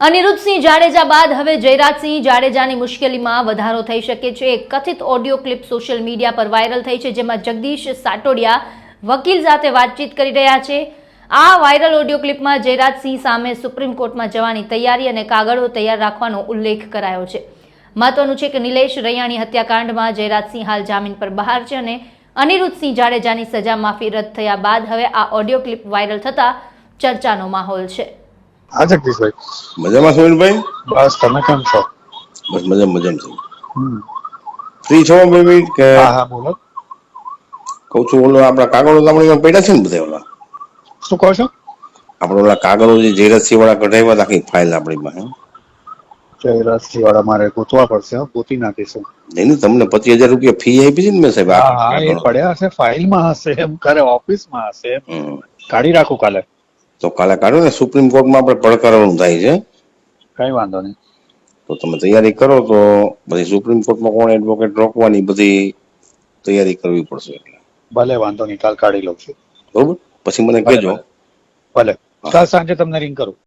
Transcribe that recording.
અનિરુદ્ધસિંહ જાડેજા બાદ હવે જયરાજસિંહ જાડેજાની મુશ્કેલીમાં વધારો થઈ શકે છે। એક કથિત ઓડિયો ક્લિપ સોશિયલ મીડિયા પર વાયરલ થઈ છે, જેમાં જગદીશ સાટોડિયા વકીલ સાથે વાતચીત કરી રહ્યા છે। આ વાયરલ ઓડિયો ક્લિપમાં જયરાજસિંહ સામે સુપ્રીમ કોર્ટમાં જવાની તૈયારી અને કાગળો તૈયાર રાખવાનો ઉલ્લેખ કરાયો છે। મહત્વનું છે કે નિલેશ રૈયાણી હત્યાકાંડમાં જયરાજસિંહ હાલ જામીન પર બહાર છે અને અનિરુદ્ધસિંહ જાડેજાની સજા માફી રદ થયા બાદ હવે આ ઓડિયો ક્લિપ વાયરલ થતા ચર્ચાનો માહોલ છે। હા જગદીશભાઈ, મજામાં સુનિલભાઈ? બસ તમે કેમ છો? બસ મજામાં છે। ફ્રી છો બે મિનિટ કે? હા હા બોલો, કહું છું ઓલો આપણા કાગળો લાવણીમાં પડ્યા છે ને બધા ઓલા શું કહો છો? આપણે ઓલા કાગળો જે જયરાજસિંહ વાળા કઢાવ્યા હતા, આખી ફાઇલ આપણી પાસે જયરાજસિંહ વાળા મારે ગોતવા પડશે, ગોતી નાખીશું। નહીં તમને 25,000 રૂપિયા ફી આપી છે ને મેં સાહેબ હા આખા હા, એ કાગળો? પડ્યા હશે, ફાઇલમાં હશે, એમ ઘરે ઓફિસમાં હશે, હમ. કાઢી રાખું કાલે। તો કાલે કાઢો ને, સુપ્રીમ કોર્ટમાં આપણે પડકારવાનું થાય છે, કઈ વાંધો નહીં। તો તમે તૈયારી કરો તો પછી સુપ્રીમ કોર્ટમાં કોણ એડવોકેટ રોકવાની બધી તૈયારી કરવી પડશે, એટલે ભલે વાંધો નહીં, કાલ કાઢી લઉં છું। બરોબર? પછી મને ભલે કહેજો। ભલે ભલે, હા કાલ સાંજે તમને રિંગ કરું।